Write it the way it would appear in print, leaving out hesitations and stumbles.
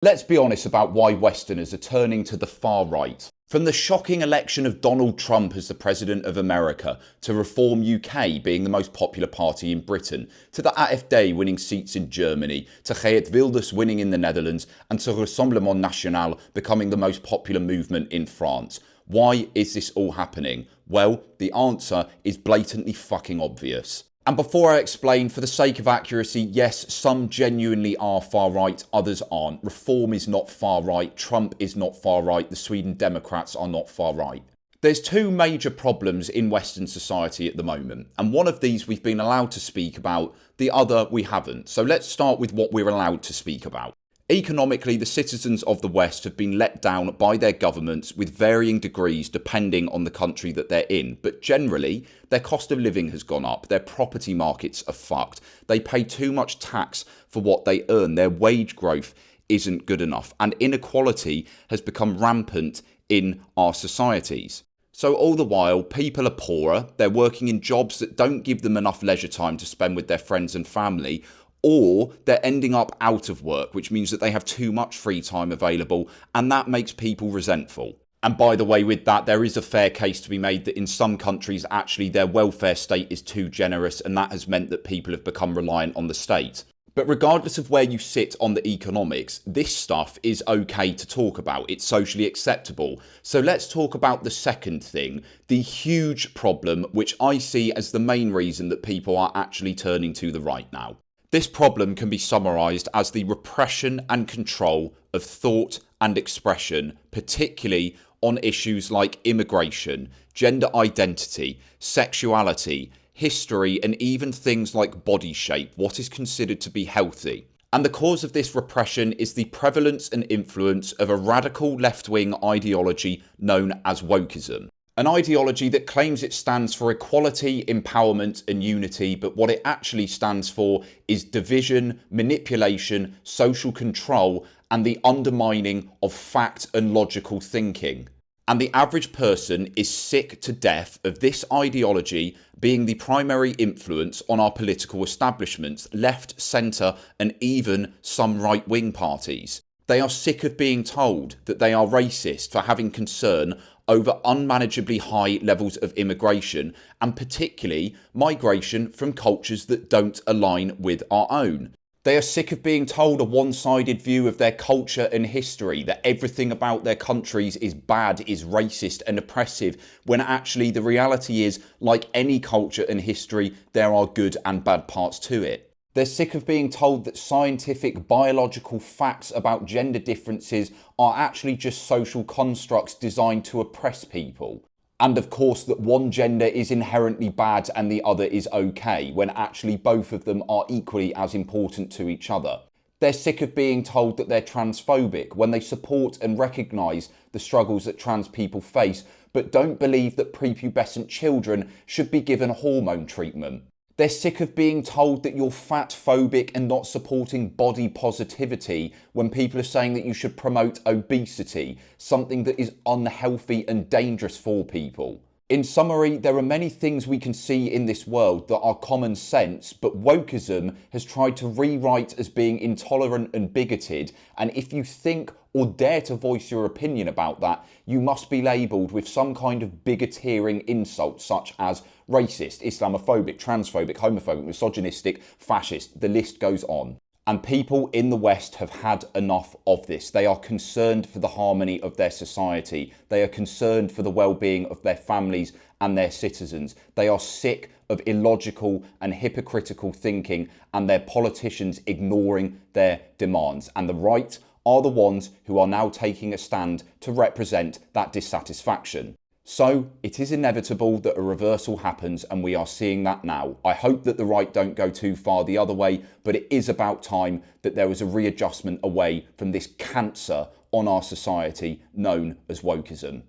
Let's be honest about why Westerners are turning to the far right. From the shocking election of Donald Trump as the President of America, to Reform UK being the most popular party in Britain, to the AfD winning seats in Germany, to Geert Wilders winning in the Netherlands, and to Rassemblement National becoming the most popular movement in France. Why is this all happening? Well, the answer is blatantly fucking obvious. And before I explain, for the sake of accuracy, yes, some genuinely are far right, others aren't. Reform is not far right, Trump is not far right, the Sweden Democrats are not far right. There's two major problems in Western society at the moment, and one of these we've been allowed to speak about, the other we haven't. So let's start with what we're allowed to speak about. Economically, the citizens of the West have been let down by their governments with varying degrees depending on the country that they're in. But generally, their cost of living has gone up, their property markets are fucked, they pay too much tax for what they earn, their wage growth isn't good enough, and inequality has become rampant in our societies. So all the while, people are poorer, they're working in jobs that don't give them enough leisure time to spend with their friends and family, or they're ending up out of work, which means that they have too much free time available, and that makes people resentful. And by the way, with that, there is a fair case to be made that in some countries, actually, their welfare state is too generous, and that has meant that people have become reliant on the state. But regardless of where you sit on the economics, this stuff is okay to talk about. It's socially acceptable. So let's talk about the second thing, the huge problem, which I see as the main reason that people are actually turning to the right now. This problem can be summarised as the repression and control of thought and expression, particularly on issues like immigration, gender identity, sexuality, history, and even things like body shape, what is considered to be healthy. And the cause of this repression is the prevalence and influence of a radical left-wing ideology known as wokeism. An ideology that claims it stands for equality, empowerment and unity, but what it actually stands for is division, manipulation, social control and the undermining of fact and logical thinking. And the average person is sick to death of this ideology being the primary influence on our political establishments, left, centre and even some right-wing parties. They are sick of being told that they are racist for having concern over unmanageably high levels of immigration, and particularly migration from cultures that don't align with our own. They are sick of being told a one-sided view of their culture and history, that everything about their countries is bad, is racist and oppressive, when actually the reality is, like any culture and history, there are good and bad parts to it. They're sick of being told that scientific, biological facts about gender differences are actually just social constructs designed to oppress people. And of course that one gender is inherently bad and the other is okay, when actually both of them are equally as important to each other. They're sick of being told that they're transphobic when they support and recognise the struggles that trans people face, but don't believe that prepubescent children should be given hormone treatment. They're sick of being told that you're fat phobic and not supporting body positivity when people are saying that you should promote obesity, something that is unhealthy and dangerous for people. In summary, there are many things we can see in this world that are common sense, but wokeism has tried to rewrite as being intolerant and bigoted, and if you think or dare to voice your opinion about that, you must be labelled with some kind of bigoteering insult such as racist, Islamophobic, transphobic, homophobic, misogynistic, fascist, the list goes on. And people in the West have had enough of this. They are concerned for the harmony of their society. They are concerned for the well-being of their families and their citizens. They are sick of illogical and hypocritical thinking and their politicians ignoring their demands. And the right are the ones who are now taking a stand to represent that dissatisfaction. So it is inevitable that a reversal happens, and we are seeing that now. I hope that the right don't go too far the other way, but it is about time that there was a readjustment away from this cancer on our society known as wokeism.